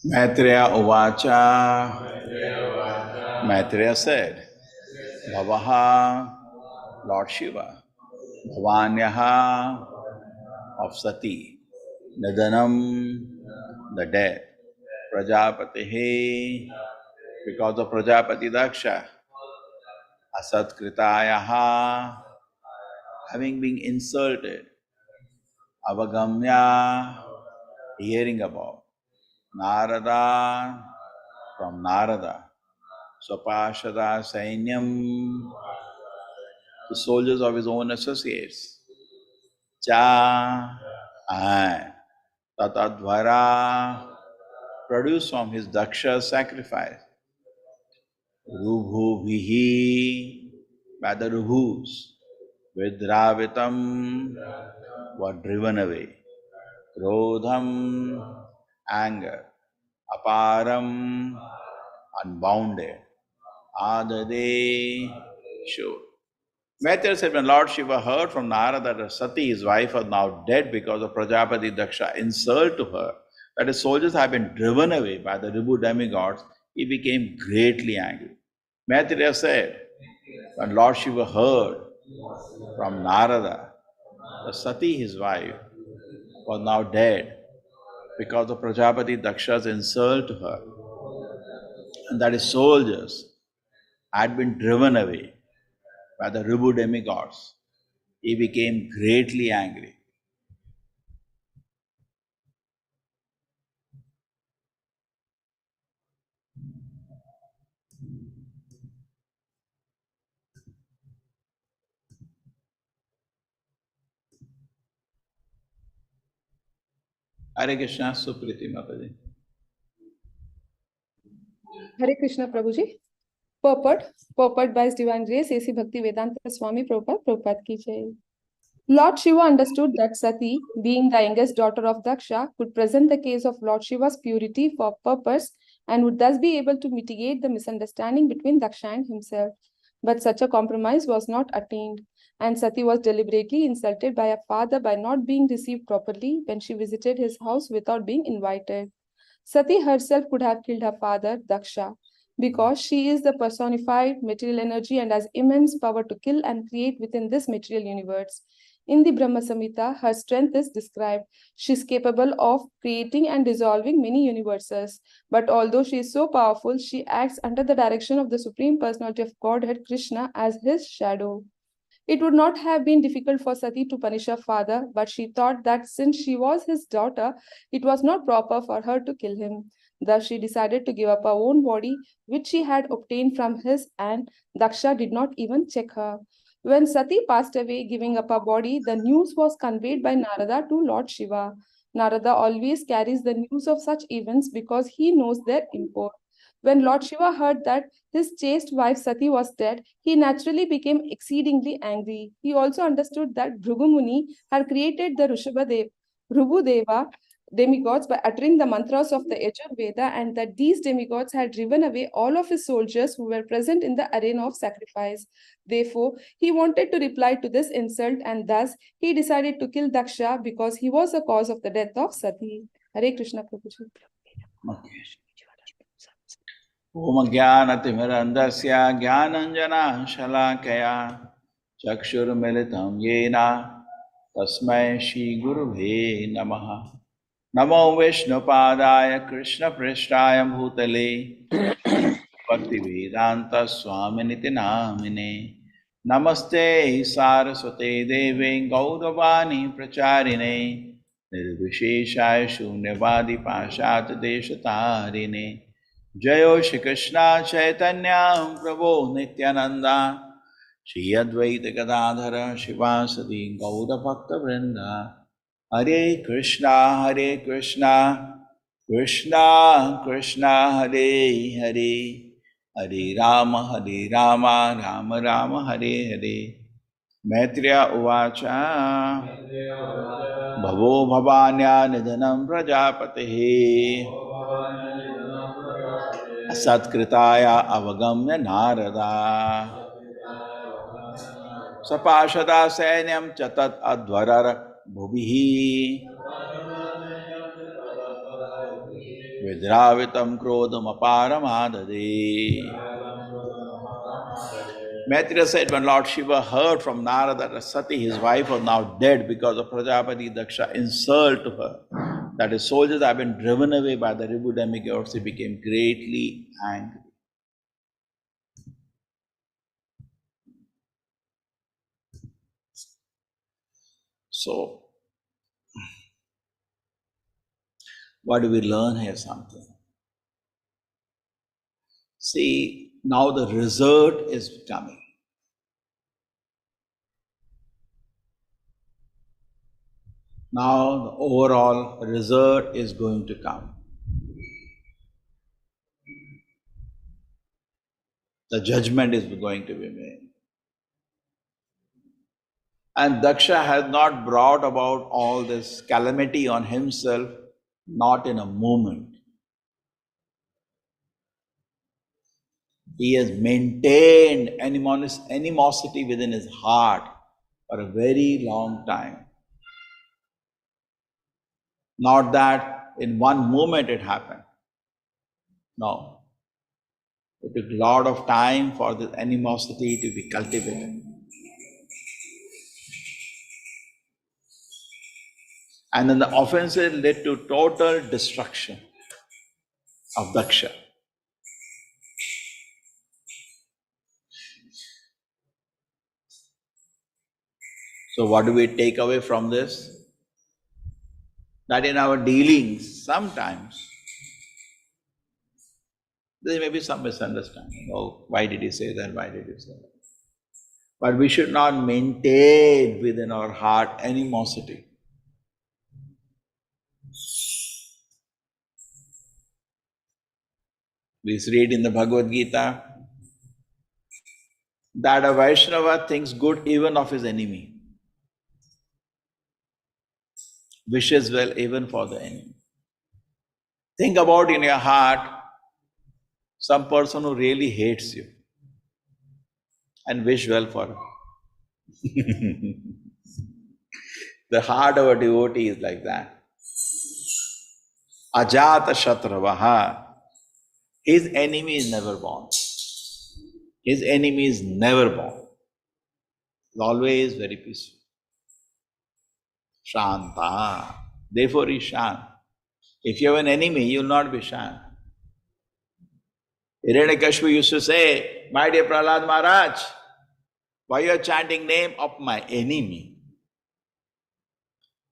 Maitreya Uvacha. Maitreya said, Bhavaha, Lord Shiva, Bhavanyaha of Sati, Nidanam, the death, Prajapatihi, because of Prajapati Daksha, Asatkritayaha, having been insulted, Avagamya, hearing about, Narada, from Narada, Swapashada Sainyam, the soldiers of his own associates, Cha, and Tatadvara, produced from his Daksha sacrifice, Rubhu Vihi, by the Rubhus, Vidravitam, were driven away, Krodham, anger, Aparam, unbounded, Adade, sure. Maitreya said, when Lord Shiva heard from Narada that Sati, his wife, was now dead because of Prajapati Daksha insult to her, that his soldiers have been driven away by the Ribu demigods, he became greatly angry. Maitreya said, when Lord Shiva heard from Narada that Sati, his wife, was now dead because of Prajapati Daksha's insult to her, and that his soldiers had been driven away by the Ribu demigods, he became greatly angry. Hare Krishna, Supriti Mataji. Hare Krishna, Prabhuji. Purport by His Divine Grace, A.C. Bhakti Vedanta Swami Prabhupada ki jai. Lord Shiva understood that Sati, being the youngest daughter of Daksha, could present the case of Lord Shiva's purity for purpose and would thus be able to mitigate the misunderstanding between Daksha and himself. But such a compromise was not attained, and Sati was deliberately insulted by her father by not being received properly when she visited his house without being invited. Sati herself could have killed her father, Daksha, because she is the personified material energy and has immense power to kill and create within this material universe. In the Brahma Samhita, her strength is described. She is capable of creating and dissolving many universes. But although she is so powerful, she acts under the direction of the Supreme Personality of Godhead, Krishna, as his shadow. It would not have been difficult for Sati to punish her father, but she thought that since she was his daughter, it was not proper for her to kill him. Thus, she decided to give up her own body, which she had obtained from his, and Daksha did not even check her. When Sati passed away, giving up her body, the news was conveyed by Narada to Lord Shiva. Narada always carries the news of such events because he knows their import. When Lord Shiva heard that his chaste wife Sati was dead, he naturally became exceedingly angry. He also understood that Bhrigu Muni had created the Rubhu demigods by uttering the mantras of the Yajur Veda, and that these demigods had driven away all of his soldiers who were present in the arena of sacrifice. Therefore, he wanted to reply to this insult, and thus he decided to kill Daksha because he was the cause of the death of Sati. Hare Krishna, Prabhuji. Okay. Om Jnanatimirandasya Jnananjana Shalakaya Chakshurmilitam Yena Tasmai Shri Gurubhe Namaha. Namo Vishnupadaya Krishna Prishtaya Bhutale Bhakti Vedanta Swaminiti Namine Namaste Saraswate Deve Gauravani Pracharine Nirvisheshaya Shunyavadi Pashat Deshatarine Jayo Shri Krishna Chaitanya Prabhu Nityananda Shri Advaita Gadadhara Shivasadi Gaura Bhakta Vrinda Hare Krishna Krishna Krishna Hare Hare Hare Rama Rama Rama Hare Hare Maitreya Uvacha Bhavo Bhavanya Nidhanam Prajapatihi Satkritaya Avagamya Narada Sapashada Sainyam Chatat Advarar Bhubihi Vidravitam Krodam Aparamadade. Maitreya said, when Lord Shiva heard from Narada that Sati, his wife, was now dead because of Prajapati Daksha insult to her, that his soldiers have been driven away by the Ribu demigods, he became greatly angry. So, what do we learn here? Something. See, now the result is coming. Now the overall result is going to come. The judgment is going to be made. And Daksha has not brought about all this calamity on himself, not in a moment. He has maintained animosity within his heart for a very long time. Not that in one moment it happened. No. It took a lot of time for this animosity to be cultivated. And then the offenses led to total destruction of Daksha. So what do we take away from this? That in our dealings, sometimes there may be some misunderstanding. Oh, why did he say that? Why did he say that? But we should not maintain within our heart animosity. We read in the Bhagavad Gita that a Vaishnava thinks good even of his enemy, wishes well even for the enemy. Think about in your heart some person who really hates you and wish well for him. The heart of a devotee is like that. Ajata Shatravaha. His enemy is never born. His enemy is never born. He's always very peaceful. Shanta. Therefore he is Shant. If you have an enemy, you will not be Shant. Hiranyakashipu used to say, my dear Prahlad Maharaj, why you are chanting name of my enemy?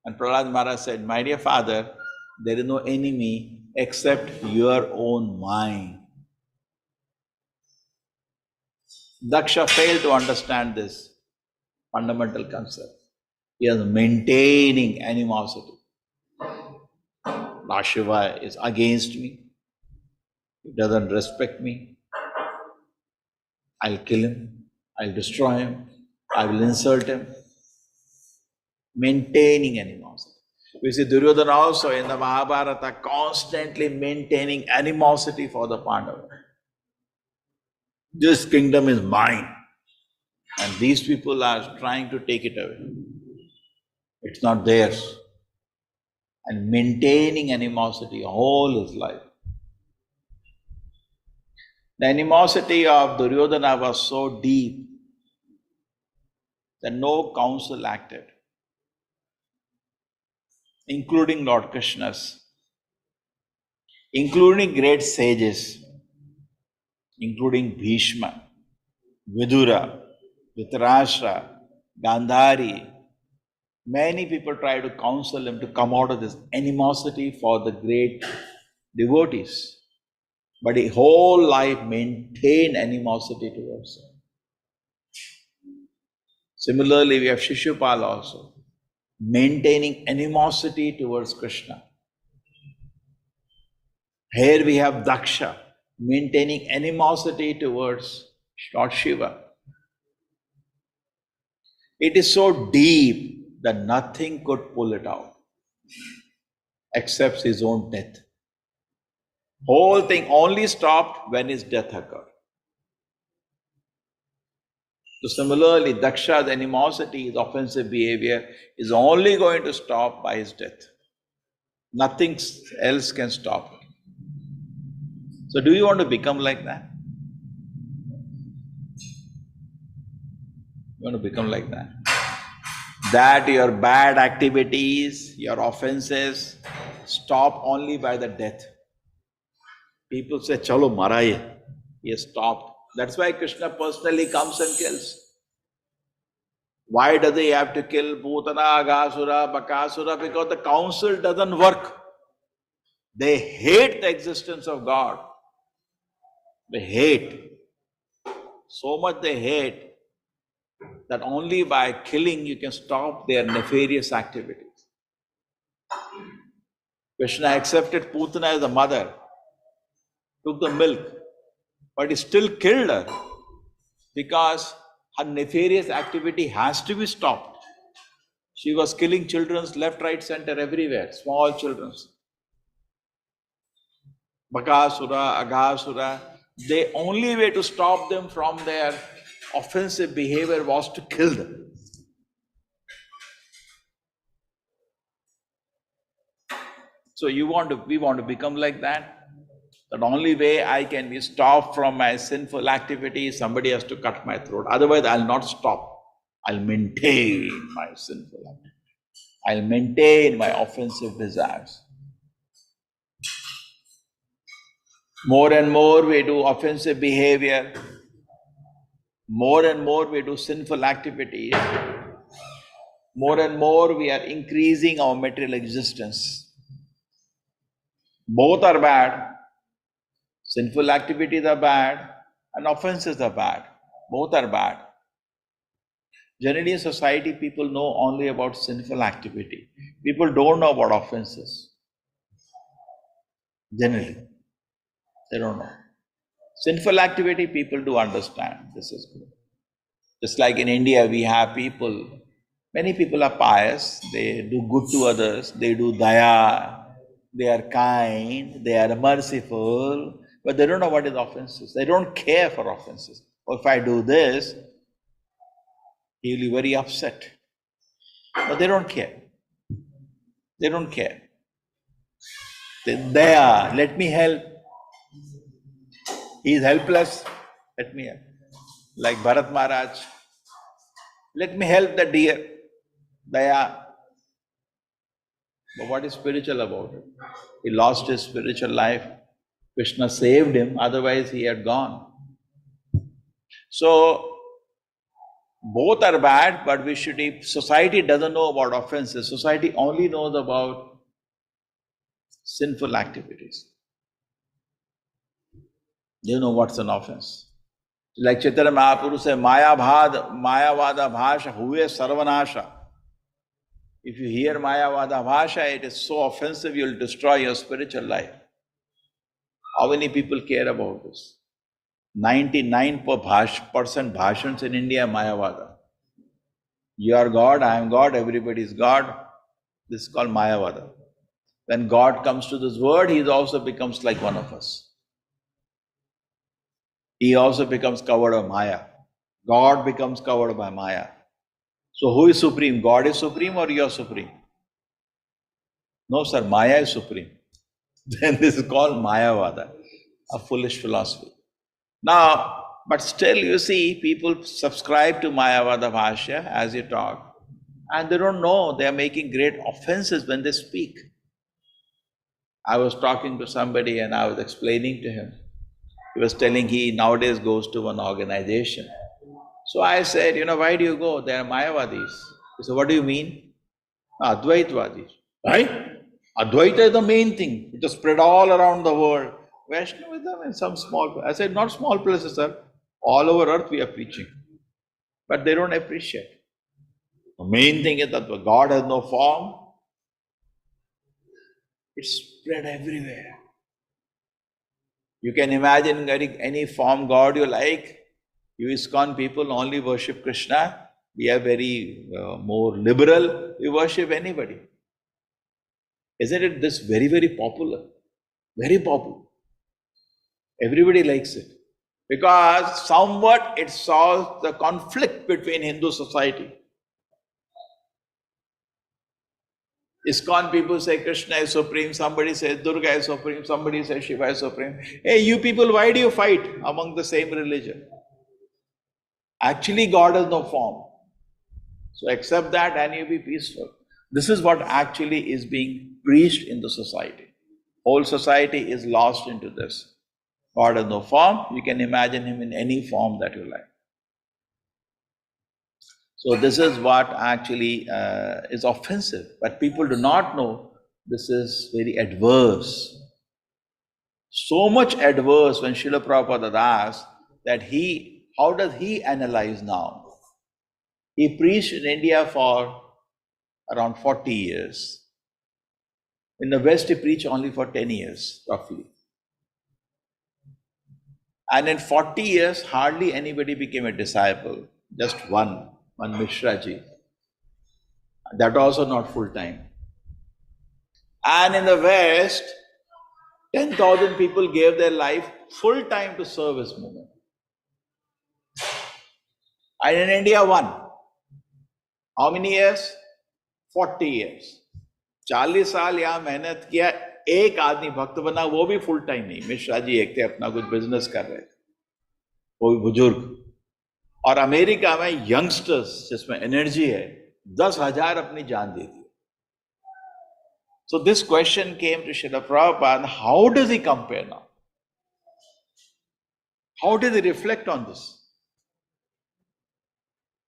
And Prahlad Maharaj said, my dear father, there is no enemy except your own mind. Daksha failed to understand this fundamental concept. He is maintaining animosity. Lord Shiva is against me. He doesn't respect me. I'll kill him. I'll destroy him. I will insult him. Maintaining animosity. We see Duryodhana also in the Mahabharata constantly maintaining animosity for the Pandavas. This kingdom is mine. And these people are trying to take it away. It's not theirs. And maintaining animosity all his life. The animosity of Duryodhana was so deep that no counsel acted, including Lord Krishna's, including great sages, including Bhishma, Vidura, Dhritarashtra, Gandhari. Many people try to counsel him to come out of this animosity for the great devotees. But his whole life maintained animosity towards them. Similarly, we have Shishupal also, maintaining animosity towards Krishna. Here we have Daksha, maintaining animosity towards Lord Shiva. It is so deep that nothing could pull it out except his own death. Whole thing only stopped when his death occurred. So similarly, Daksha's animosity, his offensive behavior is only going to stop by his death. Nothing else can stop it. So do you want to become like that? You want to become like that? That your bad activities, your offenses stop only by the death. People say, Chalo maraye. He has stopped. That's why Krishna personally comes and kills. Why does he have to kill Bhutana, Aghasura, Bakasura? Because the council doesn't work. They hate the existence of God. They hate. So much they hate that only by killing you can stop their nefarious activities. Krishna accepted Putana as a mother, took the milk, but he still killed her because her nefarious activity has to be stopped. She was killing children left, right, center, everywhere, small children. Bakasura, Aghasura, the only way to stop them from their offensive behavior was to kill them. So we want to become like that. The only way I can be stopped from my sinful activities, somebody has to cut my throat. Otherwise, I'll not stop. I'll maintain my sinful activity. I'll maintain my offensive desires. More and more we do offensive behavior. More and more we do sinful activities. More and more we are increasing our material existence. Both are bad. Sinful activities are bad and offenses are bad. Both are bad. Generally in society, people know only about sinful activity. People don't know about offenses. Generally, they don't know. Sinful activity, people do understand. This is good. Just like in India, we have people, many people are pious, they do good to others, they do daya, they are kind, they are merciful, but they don't know what is offenses. They don't care for offenses. Or if I do this, he will be very upset. But they don't care. They don't care. They are, let me help. He is helpless, let me help. Like Bharat Maharaj, let me help the deer. Daya. But what is spiritual about it? He lost his spiritual life. Krishna saved him, otherwise he had gone. So, both are bad, but we should, if society doesn't know about offenses, society only knows about sinful activities. You know what's an offense. Like Chaitanya Mahaprabhu said, Mayavada Bhasha huve sarvanasha. If you hear Mayavada Bhasha, it is so offensive, you'll destroy your spiritual life. How many people care about this? 99% bhashans in India, Mayavada. You are God, I am God, everybody is God. This is called Mayavada. When God comes to this world, he also becomes like one of us. He also becomes covered by Maya. God becomes covered by Maya. So who is supreme? God is supreme or you are supreme? No, sir, Maya is supreme. Then this is called Mayavada, a foolish philosophy. Now, but still you see, people subscribe to Mayavada Bhashya as you talk, and they don't know they are making great offenses when they speak. I was talking to somebody and I was explaining to him. He was telling he nowadays goes to one organization. So I said, why do you go? They are Mayavadis. He said, what do you mean? Advaitvadis. Right? Advaita is the main thing. It is spread all around the world. Vaishnavism in some small, I said, not small places, sir. All over earth we are preaching. But they don't appreciate. The main thing is that God has no form. It's spread everywhere. You can imagine any form God you like. You ISKCON people only worship Krishna. We are very more liberal. We worship anybody. Isn't it this very, very popular? Very popular. Everybody likes it. Because somewhat it solves the conflict between Hindu society. ISKCON people say Krishna is supreme, somebody says Durga is supreme, somebody says Shiva is supreme. Hey, you people, why do you fight among the same religion? Actually, God has no form. So accept that and you'll be peaceful. This is what actually is being preached in the society. Whole society is lost into this. God has no form. You can imagine him in any form that you like. So this is what actually is offensive. But people do not know this is very adverse. So much adverse when Srila Prabhupada asked that how does he analyze now? He preached in India for around 40 years. In the West, he preached only for 10 years, roughly. And in 40 years, hardly anybody became a disciple. Just one Mishra ji. That also not full time. And in the West, 10,000 people gave their life full time to service movement. And in India, one. How many years? 40 years. 40 साल यहाँ मेहनत किया, एक आदमी भक्त बना, वो भी फुल टाइम नहीं. मिश्रा जी एक थे, अपना कुछ बिजनेस कर रहे थे, वो भी बुजुर्ग. और अमेरिका में यंगस्टर्स जिसमें एनर्जी है, 10,000 अपनी जान दे दी. So this question came to Srila Prabhupada, how does he compare now? How does he reflect on this?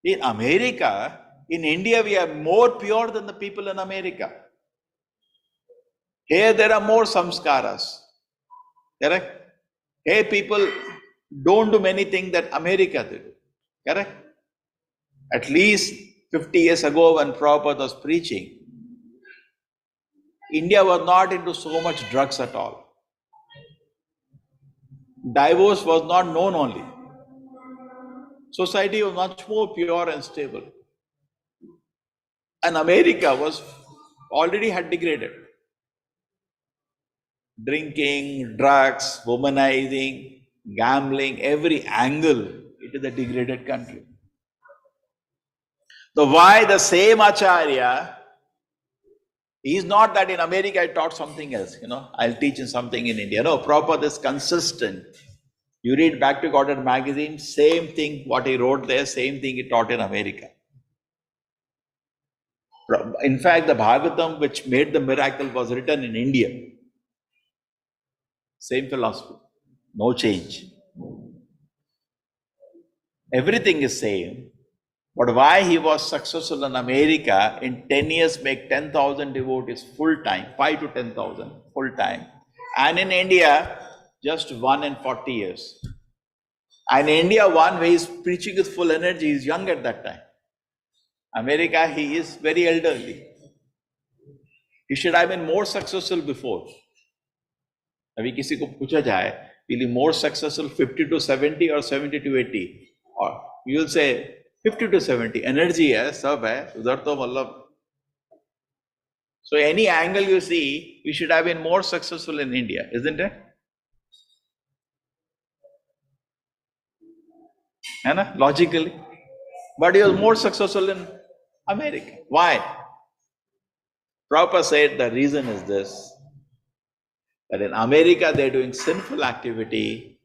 In America, in India, we are more pure than the people in America. Here there are more samskaras. Correct? Here people don't do many things that America did. Correct? At least 50 years ago when Prabhupada was preaching, India was not into so much drugs at all. Divorce was not known only. Society was much more pure and stable. And America was already had degraded. Drinking, drugs, womanizing, gambling, every angle, it is a degraded country. So why the same Acharya, he is not that in America I taught something else, I'll teach in something in India. No, Prabhupada is consistent. You read Back to Godhead magazine, same thing, what he wrote there, same thing he taught in America. In fact, the Bhagavatam, which made the miracle, was written in India. Same philosophy, no change. Everything is same. But why he was successful in America, in 10 years make 10,000 devotees full time, 5 to 10,000 full time. And in India, just 1 in 40 years. And in India, one way is preaching with full energy, he is young at that time. America, he is very elderly. He should have been more successful before. अभी किसी को पूछा जाए, will be more successful 50 to 70 or 70 to 80? Or you will say 50 to 70. Energy है, सब है, उधर तो मतलब. So any angle you see, we should have been more successful in India, isn't it? Logically. But he was more successful in America. Why? Prabhupada said the reason is this, that in America they're doing sinful activity,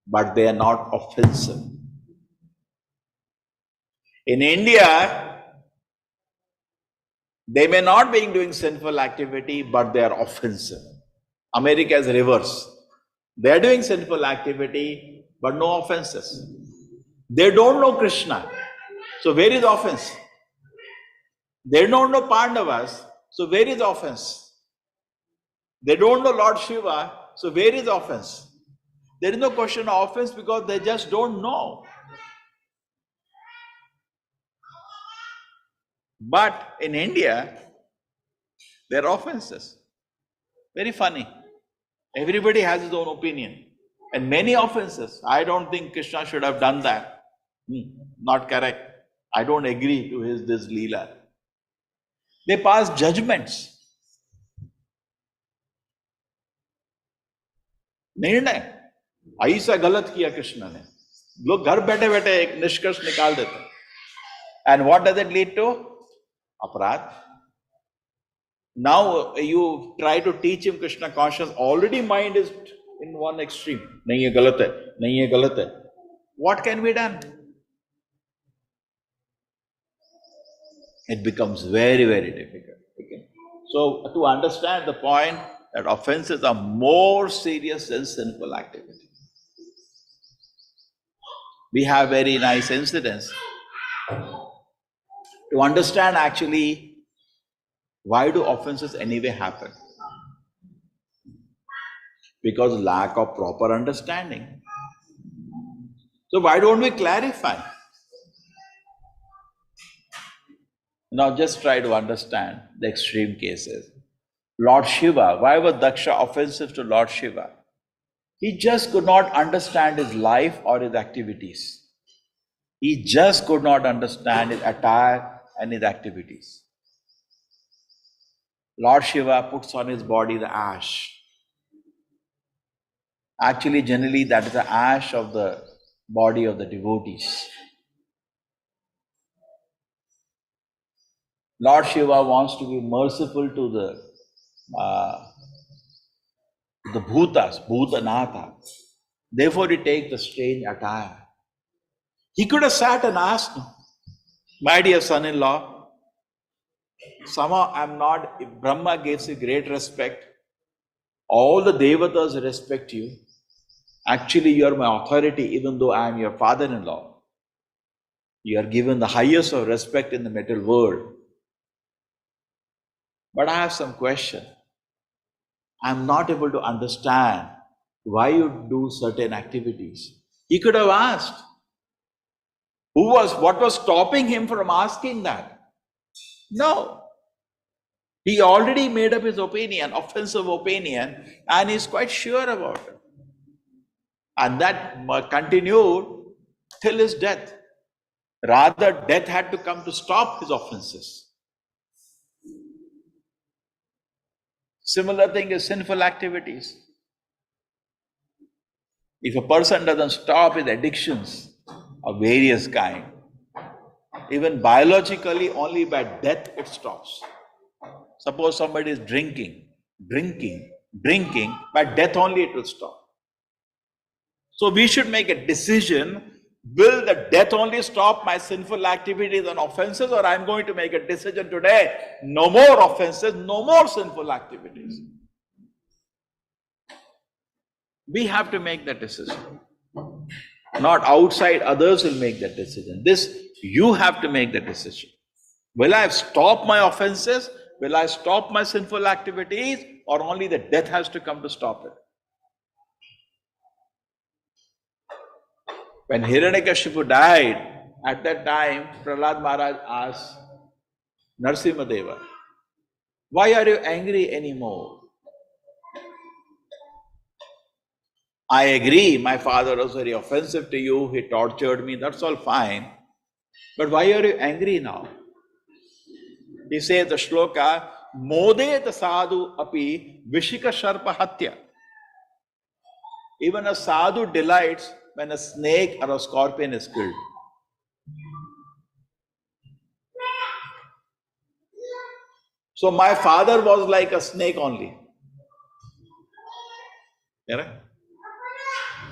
but they are not offensive. In India, they may not be doing sinful activity, but they are offensive. America is reverse. They are doing sinful activity, but no offenses. They don't know Krishna. So where is offense? They don't know Pandavas. So where is offense? They don't know Lord Shiva. So where is offense? There is no question of offense because they just don't know. But in India, there are offenses. Very funny. Everybody has his own opinion. And many offenses. I don't think Krishna should have done that. Not correct. I don't agree to this Leela. They pass judgments. निर्णय ऐसा गलत किया कृष्ण ने. लोग घर बैठे बैठे एक निष्कर्ष निकाल देते. And what does it lead to? अपराध. Now you try to teach him Krishna consciousness. Already mind is in one extreme. नहीं ये गलत है, नहीं ये गलत है. What can be done? It becomes very, very difficult. Okay? So to understand the point that offenses are more serious than sinful activity. We have very nice incidents to understand actually why do offenses anyway happen? Because lack of proper understanding. So why don't we clarify? Now just try to understand the extreme cases. Lord Shiva, why was Daksha offensive to Lord Shiva? He just could not understand his life or his activities. He just could not understand his attire and his activities. Lord Shiva puts on his body the ash. Actually, generally, that is the ash of the body of the devotees. Lord Shiva wants to be merciful to the bhutas, bhutanatha. Therefore, he takes the strange attire. He could have sat and asked, my dear son-in-law, somehow I'm not, if Brahma gives you great respect, all the devatas respect you. Actually, you are my authority, even though I am your father-in-law. You are given the highest of respect in the material world. But I have some question. I am not able to understand why you do certain activities. He could have asked. What was stopping him from asking that? No. He already made up his opinion, offensive opinion, and he's quite sure about it. And that continued till his death. Rather, death had to come to stop his offenses. Similar thing is sinful activities. If a person doesn't stop his addictions of various kind, even biologically, only by death it stops. Suppose somebody is drinking, by death only it will stop. So we should make a decision, will the death only stop my sinful activities and offenses, or I'm going to make a decision today, no more offenses, no more sinful activities. We have to make that decision. Not outside, others will make that decision. You have to make that decision. Will I stop my offenses? Will I stop my sinful activities? Or only the death has to come to stop it? When Hiranyakashipu died, at that time, Prahlad Maharaj asked Narasimhadeva, why are you angry anymore? I agree, my father was very offensive to you, he tortured me, that's all fine. But why are you angry now? He says the shloka, Modet sadhu api vishika sharpa hatya. Even a sadhu delights when a snake or a scorpion is killed. So my father was like a snake only.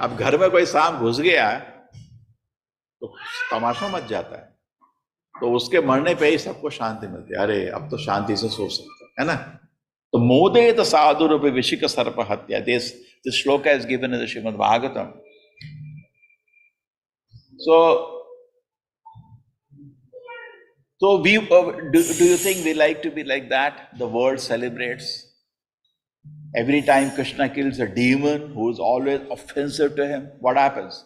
अब घर में कोई सांप घुस गया तो तमाशा much जाता है, तो उसके मरने पे ही सबको शांति मिलती है. अरे अब तो शांति से सो सकते है ना. तो मोदेत साधु रूपे विशिक सर्प हत्या. This shloka is given in the Srimad Bhagavatam. So we do you think we like to be like that? The world celebrates. Every time Krishna kills a demon who is always offensive to him, what happens?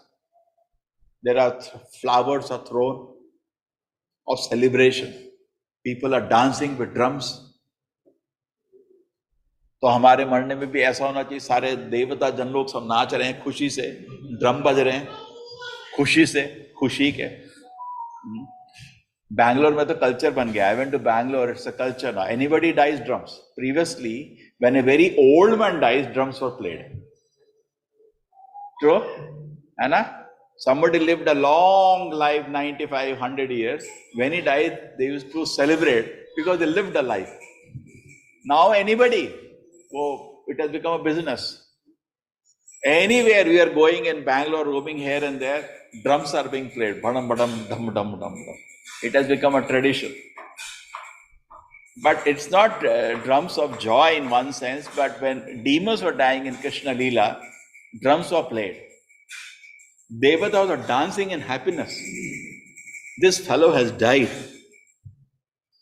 There are flowers are thrown of celebration. People are dancing with drums. तो हमारे मरने में भी ऐसा होना चाहिए, सारे देवता जन लोग सब नाच रहे हैं खुशी से, ड्रम बज रहे हैं खुशी से, खुशी के. बैंगलोर में तो कल्चर बन गया. I went to Bangalore, it's a culture now. Anybody dies, drums. Previously, when a very old man dies, drums were played. True? Anna? Somebody lived a long life, 95, 100 years. When he died, they used to celebrate because they lived a life. Now anybody, oh, it has become a business. Anywhere we are going in Bangalore, roaming here and there, drums are being played. Badam, badam, dum, dum, dum, dum. It has become a tradition. But it's not drums of joy in one sense, but when demons were dying in Krishna Leela, drums were played. Devatas are dancing in happiness. This fellow has died.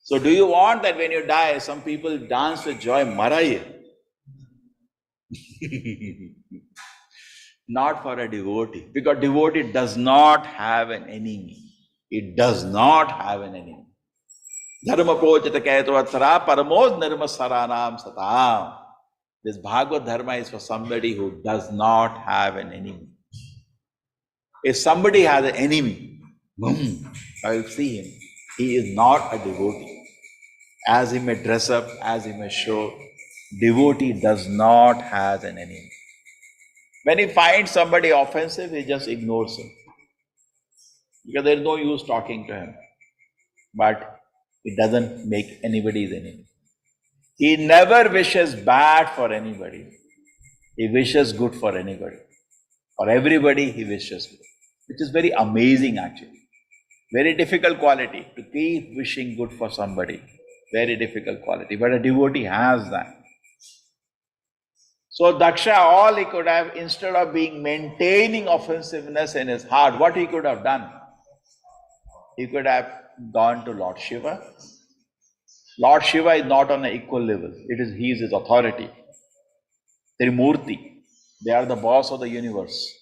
So do you want that when you die, some people dance with joy? Maraiye. Not for a devotee, because devotee does not have an enemy. It does not have an enemy. Dharma kochita kaitvatsara paramos nirma saranam satam. This Bhagavad Dharma is for somebody who does not have an enemy. If somebody has an enemy, I will see him. He is not a devotee. As he may dress up, as he may show, devotee does not have an enemy. When he finds somebody offensive, he just ignores him. Because there is no use talking to him. But it doesn't make anybody his enemy. He never wishes bad for anybody. He wishes good for anybody. For everybody, he wishes good. Which is very amazing actually. Very difficult quality to keep wishing good for somebody. Very difficult quality. But a devotee has that. So Daksha, all he could have, instead of being maintaining offensiveness in his heart, what he could have done? He could have gone to Lord Shiva. Lord Shiva is not on an equal level. He is his authority. Trimurti. They are the boss of the universe.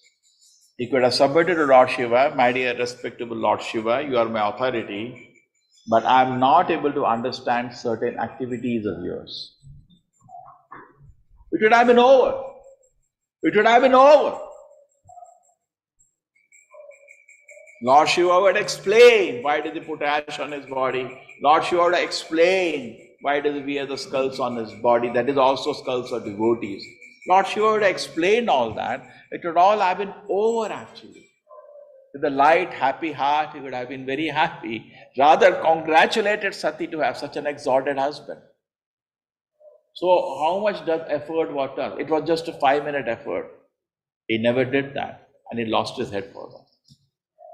He could have submitted to Lord Shiva, my dear respectable Lord Shiva, you are my authority, but I am not able to understand certain activities of yours. It would have been over. It would have been over. Lord Shiva would explain why did he put ash on his body. Lord Shiva would explain why does he wear the skulls on his body. That is also skulls of devotees. Lord Shiva would explain all that. It would all have been over actually. With a light, happy heart, he would have been very happy. Rather congratulated Sati to have such an exalted husband. So how much does effort was done? It was just a 5-minute effort. He never did that and he lost his head for that.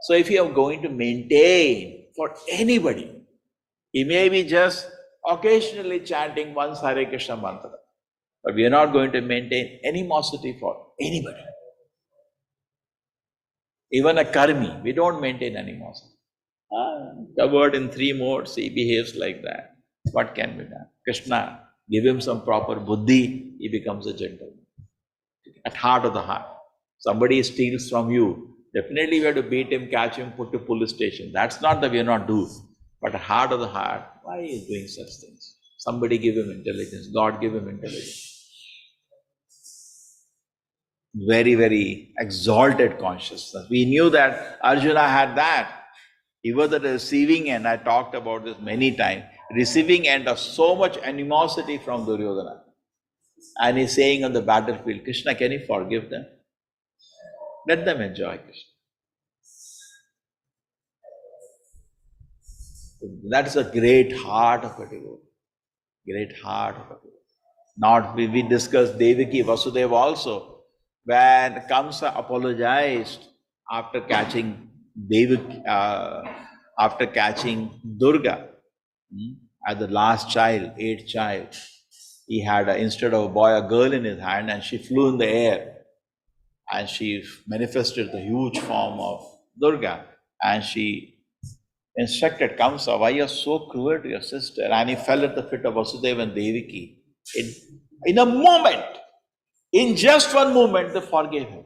So if you are going to maintain for anybody, he may be just occasionally chanting once Hare Krishna mantra, but we are not going to maintain animosity for anybody. Even a karmi, we don't maintain animosity. Covered in 3 modes, he behaves like that. What can be done? Krishna, give him some proper buddhi, he becomes a gentleman. At heart of the heart. Somebody steals from you, definitely we have to beat him, catch him, put to police station. That's not that we are not do. But at heart of the heart, why is he doing such things? Somebody give him intelligence. God give him intelligence. Very, very exalted consciousness. We knew that Arjuna had that. He was at the receiving end. I talked about this many times. Receiving end of so much animosity from Duryodhana. And he's saying on the battlefield, Krishna, can you forgive them? Let them enjoy Krishna. That's a great heart of a devotee. Great heart of a devotee. Not, we discussed Devaki, Vasudeva also. When Kamsa apologized after catching after catching Durga as the last child, 8th child, he had instead of a boy, a girl in his hand, and she flew in the air, and she manifested the huge form of Durga, and she instructed Kamsa, why you're so cruel to your sister? And he fell at the feet of Vasudeva and Devaki. In a moment, in just one moment, they forgave him.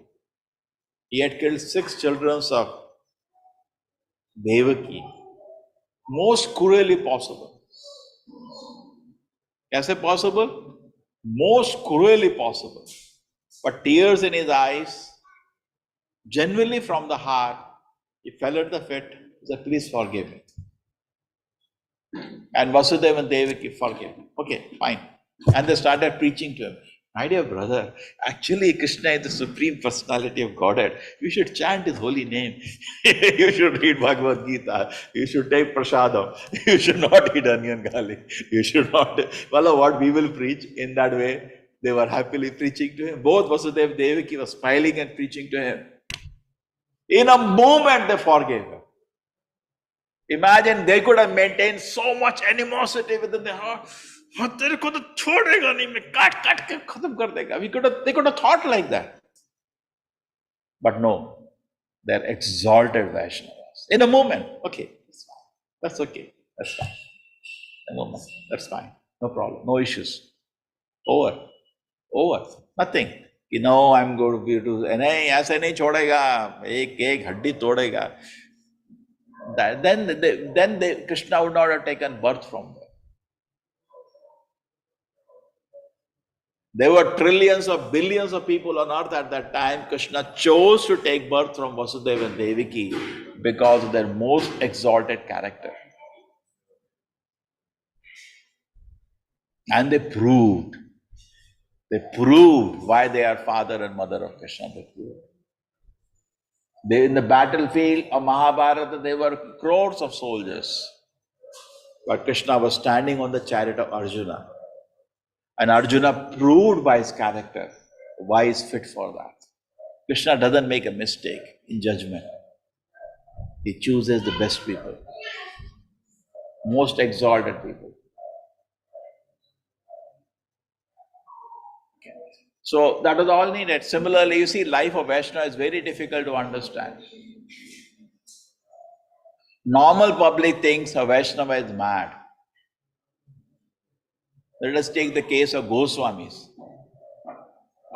He had killed 6 children of Devaki, most cruelly possible. Kaise possible? Most cruelly possible. But tears in his eyes, genuinely from the heart, he fell at the feet. He said, please forgive me. And Vasudeva and Devaki forgave him. Okay, fine. And they started preaching to him. My dear brother, actually Krishna is the Supreme Personality of Godhead. You should chant His holy name. You should read Bhagavad Gita. You should take prasadam. You should not eat onion garlic. You should not. Well, what we will preach in that way, they were happily preaching to him. Both Vasudeva and Devaki were smiling and preaching to him. In a moment, they forgave him. Imagine they could have maintained so much animosity within their heart. We could have thought like that. But no, they're exalted Vaishnavas. In a moment, okay, that's okay, that's fine. In a moment, that's fine, no problem, no issues. Over, nothing. You know, I'm going to be to, nahi, aise nahi chodega, ek haddi todega. Then Krishna would not have taken birth from them. There were trillions of billions of people on earth at that time. Krishna chose to take birth from Vasudeva and Devaki because of their most exalted character. And they proved why they are father and mother of Krishna. In the battlefield of Mahabharata, there were crores of soldiers. But Krishna was standing on the chariot of Arjuna. And Arjuna proved by his character why he is fit for that. Krishna doesn't make a mistake in judgment. He chooses the best people, most exalted people. So that was all needed. Similarly, you see, life of Vaishnava is very difficult to understand. Normal public thinks a Vaishnava is mad. Let us take the case of Goswamis.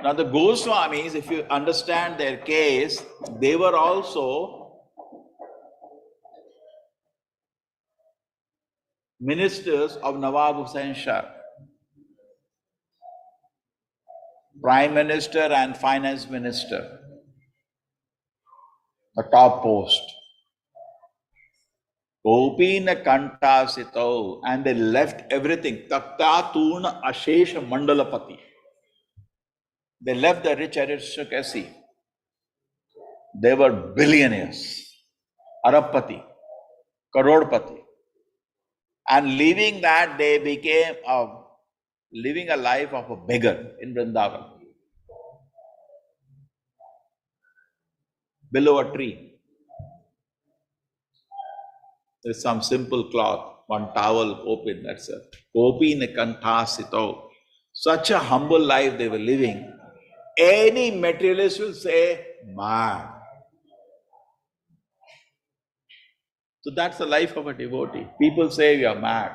Now the Goswamis, if you understand their case, they were also ministers of Nawab Hussain Shah, Prime Minister and Finance Minister, a top post. Gopina Kantasito, and they left everything. Takta Turna Ashesha Mandalapati. They left the rich aristocracy. They were billionaires, Arabpati, Karodpati. And leaving that, they became living a life of a beggar in Vrindavan. Below a tree. There's some simple cloth, one towel open, that's it. Gopi Nikantasito. Such a humble life they were living. Any materialist will say, mad. So that's the life of a devotee. People say we are mad.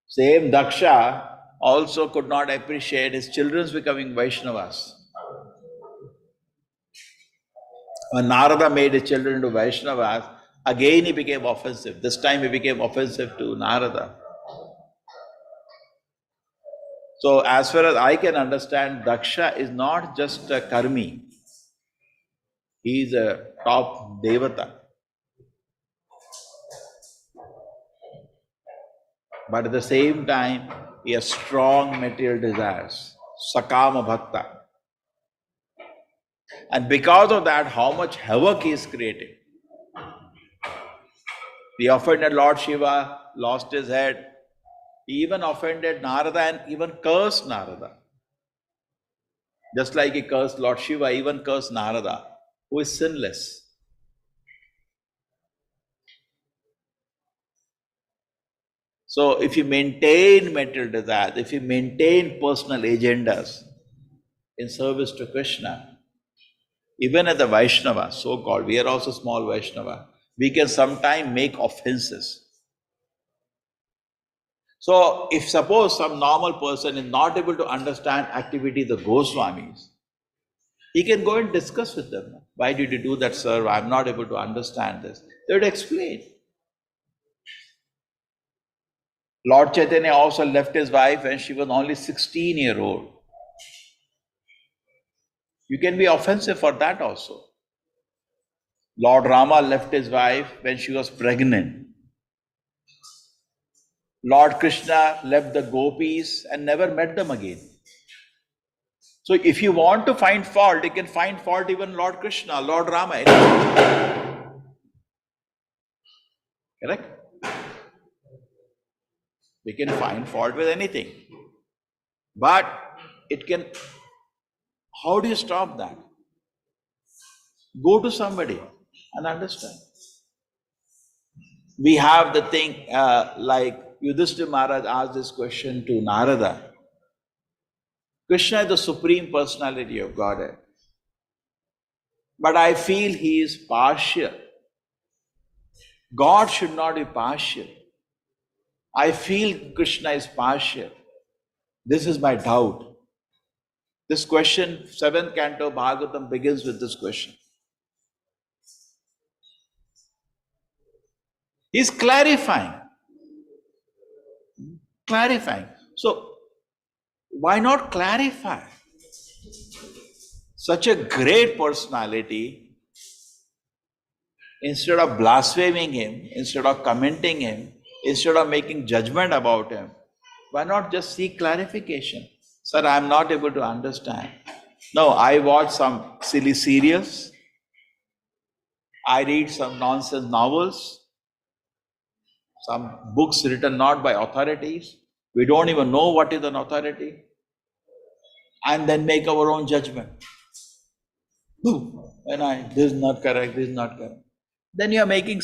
Same Daksha also could not appreciate his children's becoming Vaishnavas. When Narada made his children into Vaishnavas, again he became offensive. This time he became offensive to Narada. So as far as I can understand, Daksha is not just a karmi. He is a top devata. But at the same time, he has strong material desires. Sakama bhakta. And because of that, how much havoc he is creating. He offended Lord Shiva, lost his head. He even offended Narada and even cursed Narada. Just like he cursed Lord Shiva, he even cursed Narada, who is sinless. So if you maintain material desires, if you maintain personal agendas in service to Krishna, Even as the Vaishnava, so-called, we are also small Vaishnava, we can sometimes make offenses. So if suppose some normal person is not able to understand activity of the Goswamis, he can go and discuss with them. Why did you do that, sir? I'm not able to understand this. They would explain. Lord Chaitanya also left his wife when she was only 16-year-old. You can be offensive for that also. Lord Rama left his wife when she was pregnant. Lord Krishna left the gopis and never met them again. So if you want to find fault, you can find fault even Lord Krishna, Lord Rama. Correct? We can find fault with anything. But it can, how do you stop that? Go to somebody and understand. We have the thing like Yudhishthira Maharaj asked this question to Narada. Krishna is the Supreme Personality of Godhead. But I feel he is partial. God should not be partial. I feel Krishna is partial. This is my doubt. This question, 7th canto Bhagavatam begins with this question. He's clarifying. Clarifying. So, why not clarify? Such a great personality, instead of blaspheming him, instead of commenting him, instead of making judgment about him, why not just seek clarification? Sir, I am not able to understand. No, I watch some silly serials. I read some nonsense novels, some books written not by authorities. We don't even know what is an authority. And then make our own judgment. This is not correct, this is not correct. Then you're making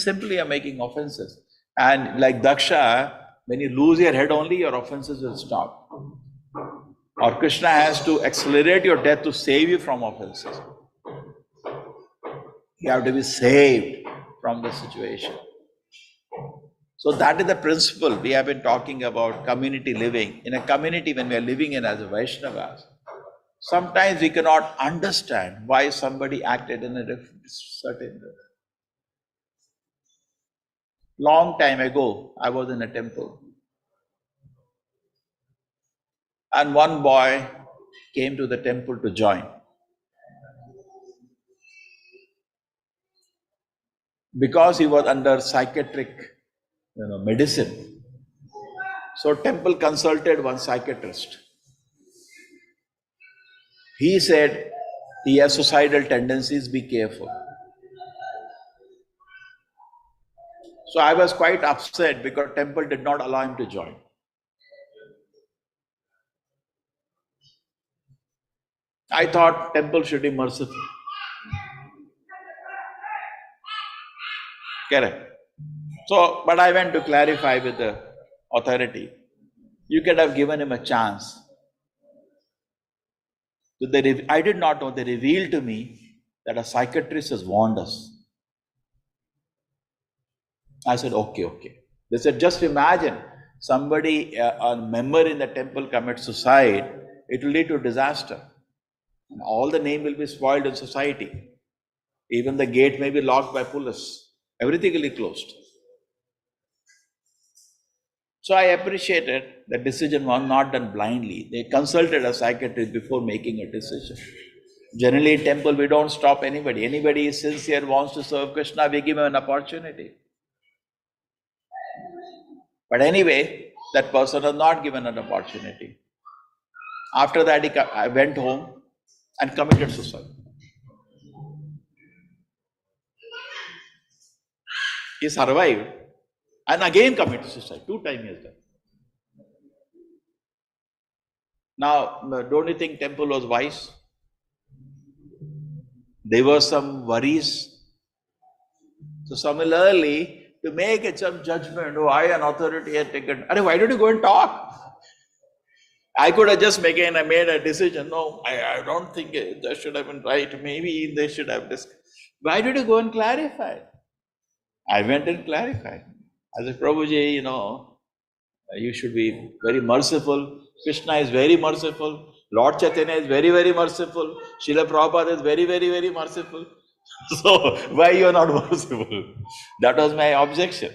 offenses. And like Daksha, when you lose your head only, your offenses will stop. Or Krishna has to accelerate your death to save you from offenses. You have to be saved from the situation. So that is the principle. We have been talking about community living. In a community, when we are living in as a Vaishnavas, sometimes we cannot understand why somebody acted in a certain way. Long time ago, I was in a temple. And one boy came to the temple to join. Because he was under psychiatric medicine. So temple consulted one psychiatrist. He said, he has suicidal tendencies, be careful. So I was quite upset because temple did not allow him to join. I thought temple should be merciful. Correct. So, but I went to clarify with the authority. You could have given him a chance. So I did not know, they revealed to me that a psychiatrist has warned us. I said, okay. They said, just imagine somebody, a member in the temple commits suicide, it will lead to disaster. And all the name will be spoiled in society. Even the gate may be locked by police. Everything will be closed. So I appreciated the decision was not done blindly. They consulted a psychiatrist before making a decision. Generally in temple, we don't stop anybody. Anybody is sincere, wants to serve Krishna, we give him an opportunity. But anyway, that person was not given an opportunity. After that, I went home and committed suicide. He survived and again committed suicide. 2 times he has done. Now, don't you think temple was wise? There were some worries. So similarly, to make some judgment, I, an authority, had taken, why don't you go and talk? I could have just made a decision. No, I don't think that should have been right. Maybe they should have discussed. Why did you go and clarify? I went and clarified. I said, Prabhuji, you should be very merciful. Krishna is very merciful. Lord Chaitanya is very, very merciful. Srila Prabhupada is very, very, very merciful. So why you are not merciful? That was my objection.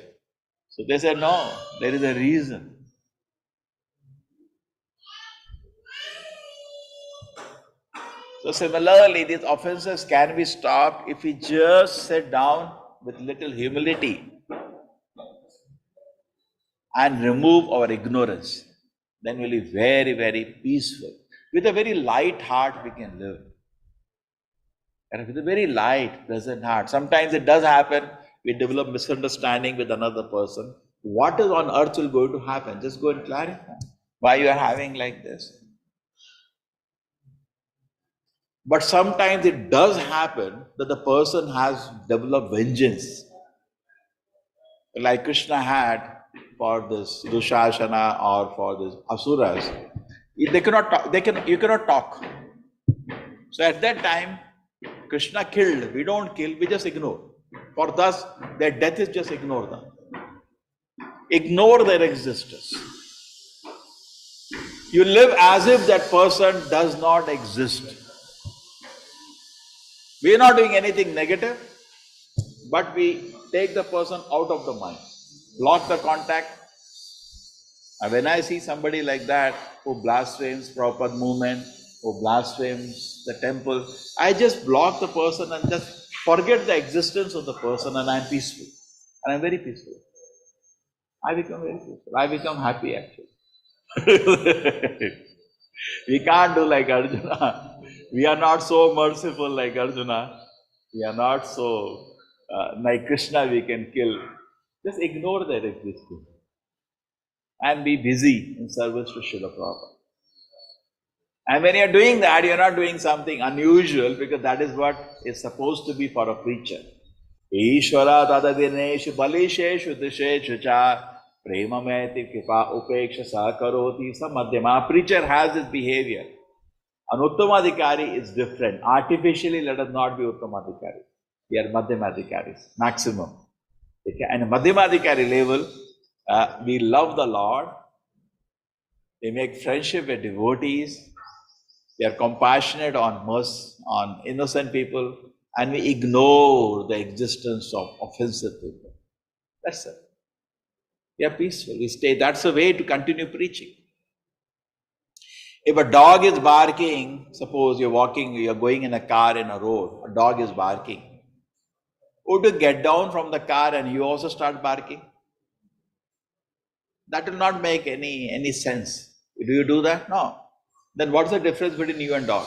So they said, no, there is a reason. So similarly, these offenses can be stopped if we just sit down with little humility and remove our ignorance. Then we'll be very, very peaceful. With a very light heart, we can live. And with a very light, pleasant heart. Sometimes it does happen, we develop misunderstanding with another person. What is on earth will going to happen? Just go and clarify why you are having like this. But sometimes it does happen that the person has developed vengeance. Like Krishna had for this Dushasana or for this Asuras. They cannot talk, you cannot talk. So at that time, Krishna killed. We don't kill, we just ignore. For thus, their death is just ignore them. Ignore their existence. You live as if that person does not exist. We are not doing anything negative, but we take the person out of the mind. Block the contact. And when I see somebody like that who blasphemes Prabhupada movement, who blasphemes the temple, I just block the person and just forget the existence of the person, and I'm peaceful. And I'm very peaceful. I become very peaceful. I become happy actually. We can't do like Arjuna. We are not so merciful like Arjuna. We are not so like Krishna we can kill. Just ignore their existence and be busy in service to Srila Prabhupada. And when you're doing that, you're not doing something unusual, because that is what is supposed to be for a preacher. Ishvara tadadineshu balisheshu disheshu cha premameti kripa upeksha sakaroti samadhyama. Preacher has this behavior. An Uttamadhikari is different. Artificially, let us not be Uttamadhikari. We are Madhyamadhikaris, maximum. Okay? And Madhyamadhikari level, we love the Lord. We make friendship with devotees. We are compassionate on innocent people, and we ignore the existence of offensive people. That's it. We are peaceful. We stay. That's the way to continue preaching. If a dog is barking, suppose you're going in a car in a road, a dog is barking. Would you get down from the car and you also start barking? That will not make any sense. Do you do that? No. Then what's the difference between you and dog?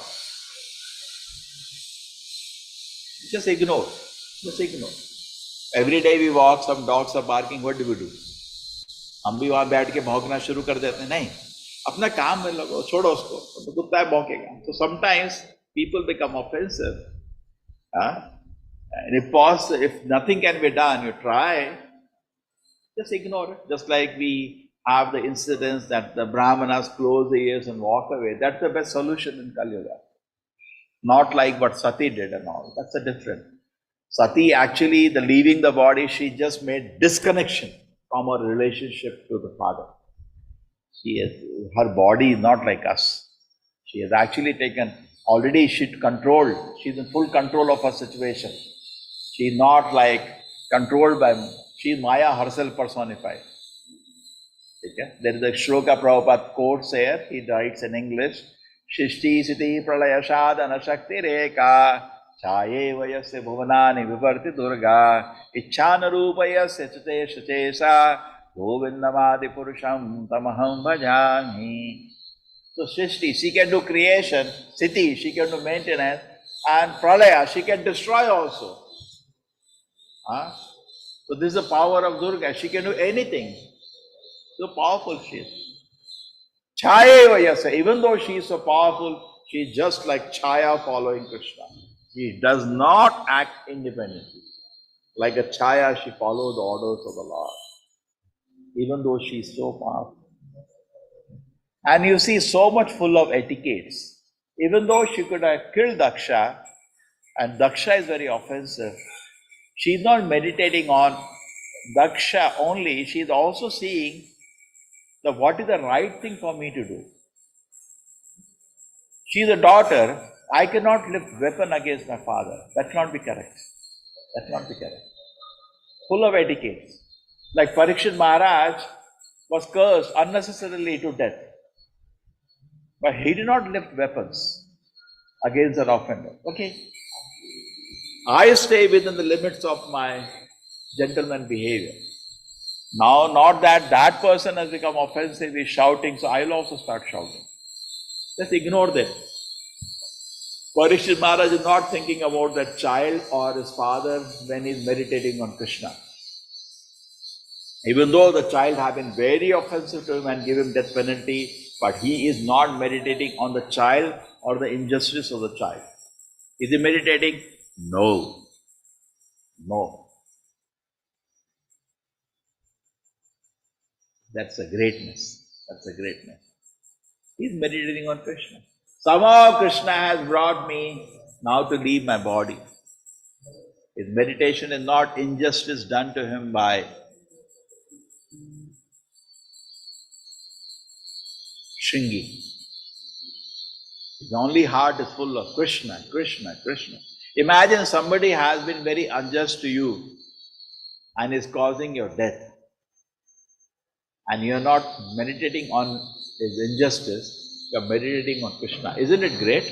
Just ignore. Just ignore. Every day we walk, some dogs are barking. What do? हम भी वहां बैठ के भौंकना शुरू कर देते हैं? नहीं, अपना काम में लगो, छोड़ो उसको, तो कुत्ता है भौंकेगा. So sometimes people become offensive. And if nothing can be done, you try, just ignore it. Just like we have the incidents that the Brahmanas close the ears and walk away. That's the best solution in Kali Yuga. Not like what Sati did and all. That's a different. Sati actually, the leaving the body, she just made disconnection from her relationship to the Father. Her body is not like us. She has actually taken, already she's in full control of her situation. She's not like controlled by, she's Maya herself personified. Okay? There is a Shloka Prabhupada quotes here, he writes in English, Shishti Siti Pralaya Sadhana Shakti Reka Chaye Vayasya Bhuvanani Vivarti Durga Ichchana Rupayasya Chute Shachesa Govindamadi Purusham Tamaham Bhajami. So Shishti, she can do creation, Siti, she can do maintenance, and Pralaya, she can destroy also. So this is the power of Durga, she can do anything. So powerful she is. Chaya Vayasya, even though she is so powerful, she is just like Chaya following Krishna. She does not act independently. Like a Chaya, she follows the orders of the Lord. Even though she is so powerful. And you see so much full of etiquettes. Even though she could have killed Daksha, and Daksha is very offensive, she's not meditating on Daksha only, she's also seeing that what is the right thing for me to do. She's a daughter, I cannot lift weapon against my father. That cannot be correct. That cannot be correct. Full of etiquette. Like Parikshit Maharaj was cursed unnecessarily to death. But he did not lift weapons against an offender. Okay. I stay within the limits of my gentleman behavior. Now, not that that person has become offensive, he's shouting, so I'll also start shouting. Just ignore them. Parikshit Maharaj is not thinking about that child or his father when he's meditating on Krishna. Even though the child had been very offensive to him and give him death penalty, but he is not meditating on the child or the injustice of the child. Is he meditating? No. No. That's a greatness. That's a greatness. He's meditating on Krishna. Somehow Krishna has brought me now to leave my body. His meditation is not injustice done to him by Shringi. His only heart is full of Krishna, Krishna, Krishna. Imagine somebody has been very unjust to you and is causing your death. And you are not meditating on his injustice, you are meditating on Krishna. Isn't it great?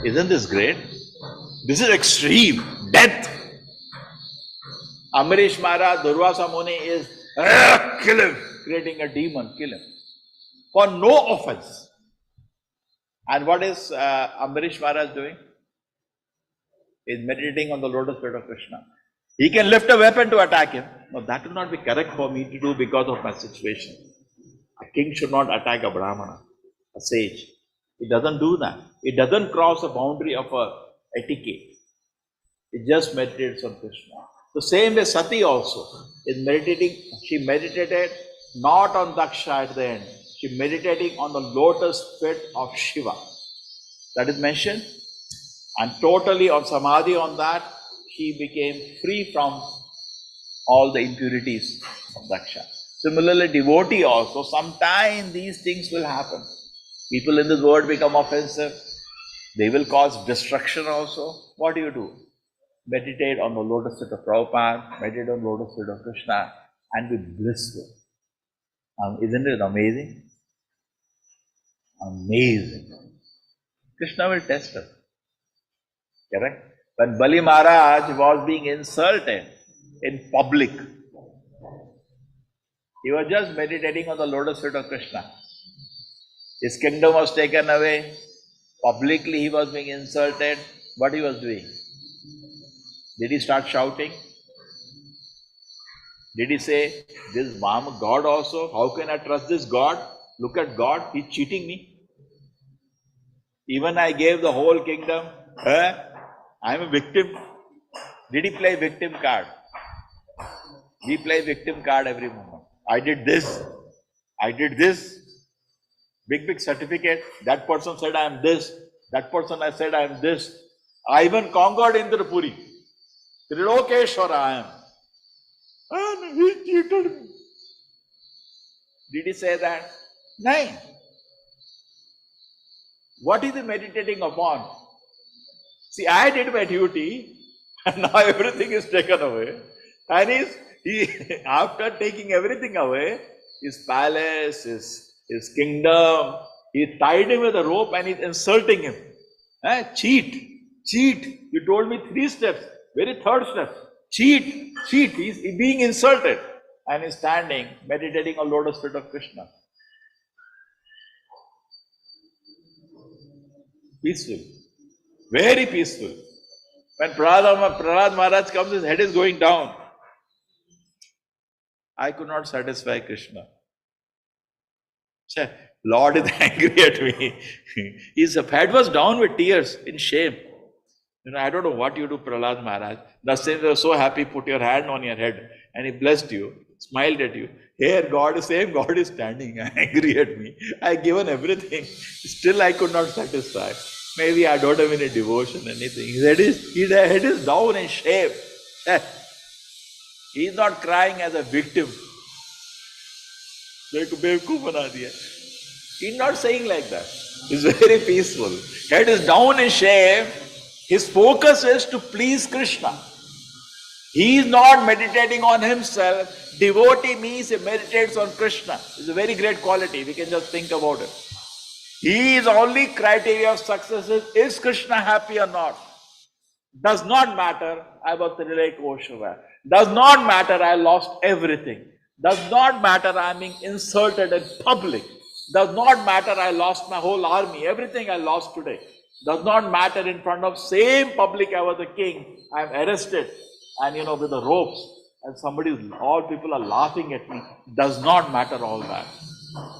Isn't this great? This is extreme. Death. Ambarish Maharaj, Durvasa Muni is kill him, creating a demon, kill him. For no offense. And what is Ambarish Maharaj doing? He is meditating on the lotus feet of Krishna. He can lift a weapon to attack him. No, that will not be correct for me to do because of my situation. A king should not attack a Brahmana, a sage. It doesn't do that. It doesn't cross the boundary of a etiquette. It just meditates on Krishna. The same way Sati also is meditating. She meditated not on Daksha at the end. She meditating on the lotus feet of Shiva. That is mentioned. And totally on Samadhi on that, she became free from all the impurities of Daksha. Similarly, devotee also, sometimes these things will happen. People in this world become offensive. They will cause destruction also. What do? Meditate on the lotus feet of Prabhupada, meditate on the lotus feet of Krishna, and be blissful. Isn't it amazing? Amazing. Krishna will test us. Correct? When Bali Maharaj was being insulted in public, he was just meditating on the lotus feet of Krishna. His kingdom was taken away. Publicly he was being insulted. What he was doing? Did he start shouting? Did he say, this God also, how can I trust this God? Look at God, he's cheating me. Even I gave the whole kingdom, I'm a victim. Did he play victim card? We play victim card every moment. I did this. Big certificate. That person said I am this. That person I said I am this. I even conquered Indrapuri. Trilokeshwara I am. And he cheated me. Did he say that? No. What is he meditating upon? See, I did my duty and now everything is taken away. And after taking everything away, his palace, his kingdom, he tied him with a rope and he's insulting him. Cheat. You told me 3 steps. Very third step. Cheat. He's being insulted. And he's standing, meditating on lotus feet of Krishna. Peaceful. Very peaceful. When Prahlad Maharaj comes, his head is going down. I could not satisfy Krishna. Lord is angry at me. His head was down with tears, in shame. I don't know what you do, Prahlad Maharaj. The saints were so happy, put your hand on your head, and he blessed you, smiled at you. Here, same God is standing angry at me. I given everything. Still, I could not satisfy. Maybe I don't have any devotion, anything. His head is down in shame. He is not crying as a victim. He's not saying like that. He's very peaceful. Head is down in shame. His focus is to please Krishna. He is not meditating on himself. Devotee means he meditates on Krishna. It's a very great quality. We can just think about it. His only criteria of success is Krishna happy or not? Does not matter, I was the relay Koshava. Does not matter, I lost everything. Does not matter, I am being insulted in public. Does not matter, I lost my whole army. Everything I lost today. Does not matter, in front of same public I was the king. I am arrested and with the ropes. And all people are laughing at me. Does not matter all that.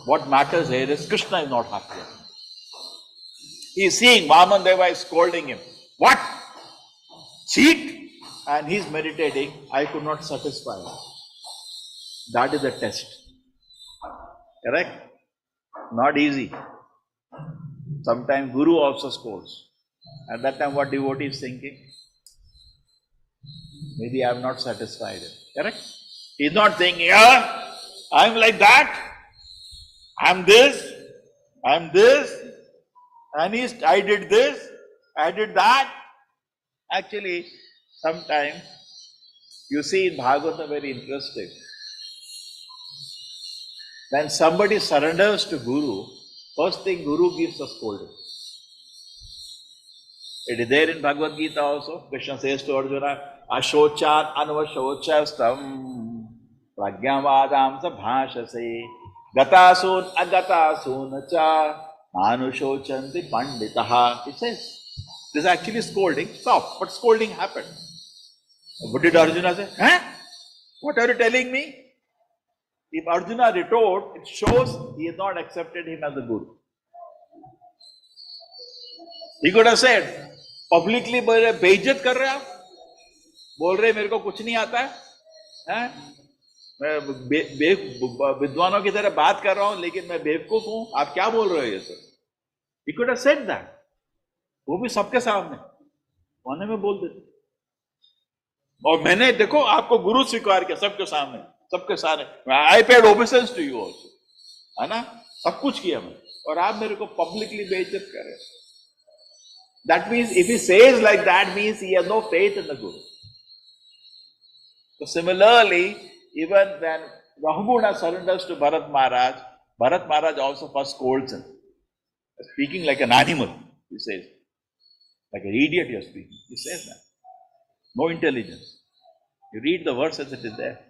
What matters here is Krishna is not happy. He is seeing Vaman Deva is scolding him. What? Cheat? And he is meditating. I could not satisfy him. That is the test. Correct? Not easy. Sometimes Guru also scolds. At that time, what devotee is thinking? Maybe I have not satisfied him. Correct? He is not thinking, I am like that. I am this. and I did this, I did that. Actually, sometimes you see in Bhagavatam very interesting. When somebody surrenders to Guru, first thing Guru gives a scolding. It is there in Bhagavad Gita also. Krishna says to Arjuna, Ashochat anvashochastam pragyavadam sabhashase gatasun agatasun cha manushochanti panditaha. It says, this is actually scolding. Stop. But scolding happened. What did Arjuna say? What are you telling me? If Arjuna retort, it shows he has not accepted him as a Guru. He could have said, publicly बेइज्जत कर रहे आप, बोल रहे मेरे को कुछ नहीं आता है, मैं विद्वानों की तरह बात कर रहा हूं लेकिन मैं बेवकूफ हूं, आप क्या बोल रहे हो ये सब? He could have said that. वो भी सबके सामने कोने में बोल देते. और मैंने देखो आपको गुरु स्वीकार किया सबके सामने, सबके सामने. I paid obeisance to you also, है ना? सब कुछ किया मैं, और आप मेरे को पब्लिकली बेइज्जत कर रहे हैं. That means if he says like that, means he has no faith in the Guru. So similarly, even when Rahuguna surrenders to Bharat Maharaj also first scolds him. Speaking like an animal, he says. Like an idiot you're speaking. He says that. No intelligence. You read the verse as it is there.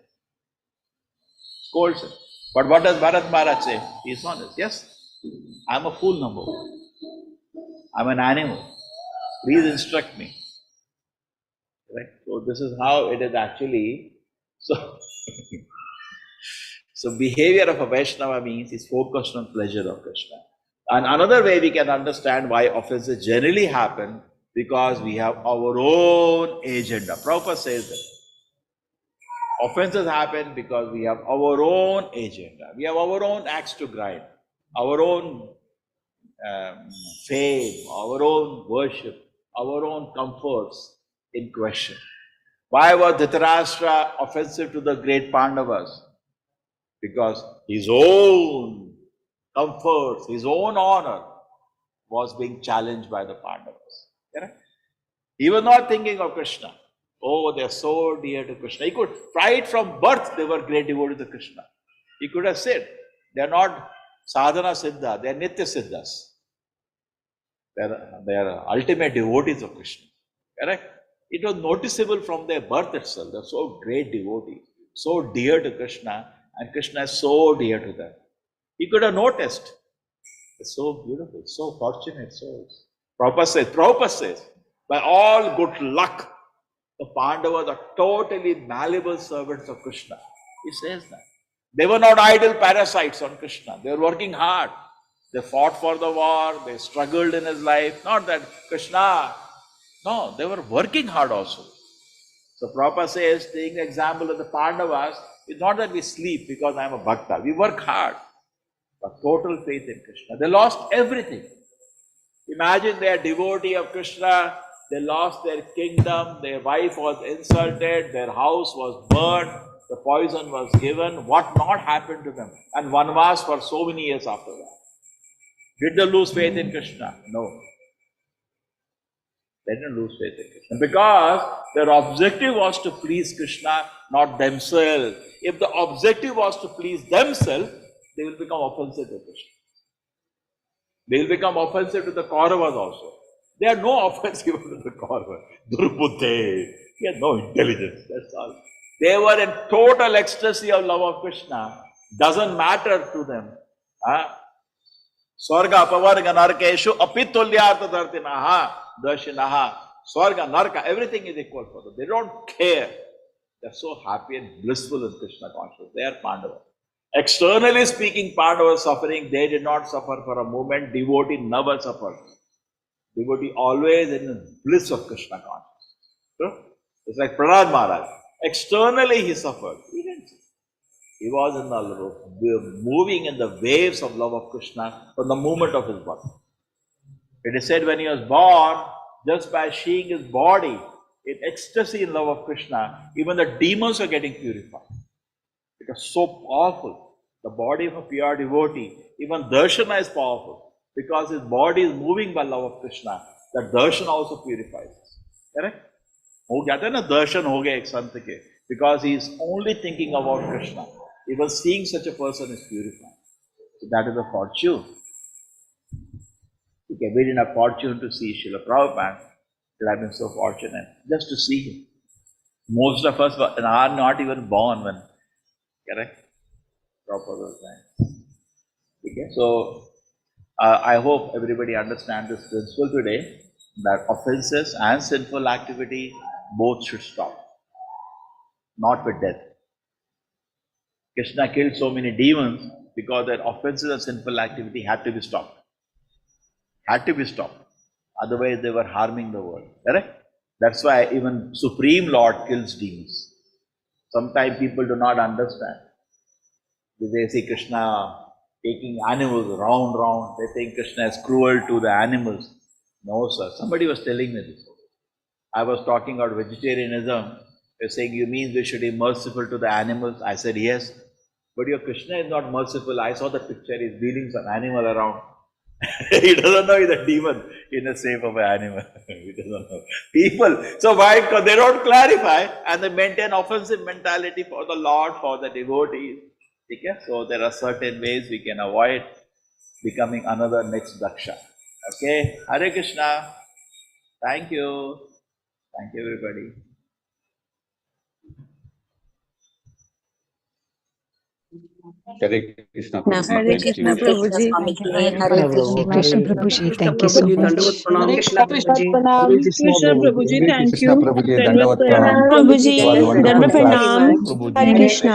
Scolds him. But what does Bharat Maharaj say? He is honest. Yes, I'm a fool number one. I'm an animal. Please instruct me. Right? So this is how it is actually. So behavior of a Vaishnava means is focused on pleasure of Krishna. And another way we can understand why offenses generally happen, because we have our own agenda. Prabhupada says that. Offenses happen because we have our own agenda. We have our own axe to grind, our own fame, our own worship, our own comforts in question. Why was Dhritarashtra offensive to the great Pandavas? Because his own comforts, his own honor was being challenged by the Pandavas. Correct? He was not thinking of Krishna. Oh, they are so dear to Krishna. He could, right from birth, they were great devotees of Krishna. He could have said, they are not sadhana siddha, they are nitya siddhas. They are ultimate devotees of Krishna. Correct? It was noticeable from their birth itself. They are so great devotees, so dear to Krishna, and Krishna is so dear to them. He could have noticed. It's so beautiful, so fortunate souls. Prabhupada says, by all good luck, the Pandavas are totally malleable servants of Krishna. He says that. They were not idle parasites on Krishna. They were working hard. They fought for the war. They struggled in his life. Not that Krishna. No, they were working hard also. So Prabhupada says, taking the example of the Pandavas, It's not that we sleep because I am a bhakta. We work hard. But total faith in Krishna. They lost everything. Imagine they are devotee of Krishna. They lost their kingdom. Their wife was insulted. Their house was burned. The poison was given. What not happened to them? And vanvas for so many years after that. Did they lose faith in Krishna? No. They didn't lose faith in Krishna because their objective was to please Krishna, not themselves. If the objective was to please themselves, they will become offensive to Krishna. They will become offensive to the Kauravas also. They are no offensive to the Kauravas. Durbuddhe. He had no intelligence. That's all. They were in total ecstasy of love of Krishna. Doesn't matter to them. Swarga, Pavarga, Narkeshu, Apitulyartha Dhartinaha, Darshinaha, Swarga, Narka, everything is equal for them. They don't care. They're so happy and blissful in Krishna consciousness. They are Pandavas. Externally speaking, Pandavas suffering, they did not suffer for a moment. Devotee never suffered. Devotee always in the bliss of Krishna consciousness. So, it's like Prahlad Maharaj. Externally he suffered. He didn't. He was in the moving in the waves of love of Krishna from the moment of his birth. It is said when he was born, just by seeing his body in ecstasy in love of Krishna, even the demons are getting purified. It is so powerful. The body of a pure devotee, even darshana is powerful because his body is moving by love of Krishna. That darshana also purifies. Correct? हो गया था ना दर्शन हो गया एक संत के because he is only thinking about Krishna. Even seeing such a person is purifying. So that is a fortune. Okay, we didn't have fortune to see Srila Prabhupada. But I've been so fortunate just to see him. Most of us are not even born when, correct? Prabhupada was there. Okay, so I hope everybody understands this principle today that offenses and sinful activity both should stop. Not with death. Krishna killed so many demons because their offenses and sinful activity had to be stopped. Had to be stopped. Otherwise they were harming the world. Correct? That's why even Supreme Lord kills demons. Sometimes people do not understand. They see Krishna taking animals round. They think Krishna is cruel to the animals. No, sir. Somebody was telling me this. I was talking about vegetarianism. They're saying, you mean we should be merciful to the animals? I said, yes. But your Krishna is not merciful. I saw the picture. He's wheeling some animal around. He doesn't know he's a demon in the shape of an animal. He doesn't know. People, so why? Because they don't clarify and they maintain offensive mentality for the Lord, for the devotees. Okay? So there are certain ways we can avoid becoming another next Daksha. Okay? Hare Krishna. Thank you. Thank you, everybody. Hare Krishna. Hare Krishna Prabhuji. Hare Krishna Prabhuji. Thank you so much. Hare Krishna Prabhuji. Thank you. Dandavat pranam. Prabhuji. Dandavat pranam. Hare Krishna.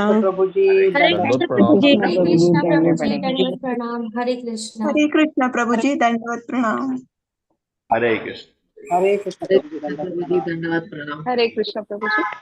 Hare Krishna Prabhuji, Hare Krishna Prabhuji, Dandavat Pranam, Hare Krishna. Hare Krishna Prabhuji. Dandavat pranam. Hare Krishna. Hare Krishna Prabhuji, Dandavat pranam. Hare Krishna Prabhuji.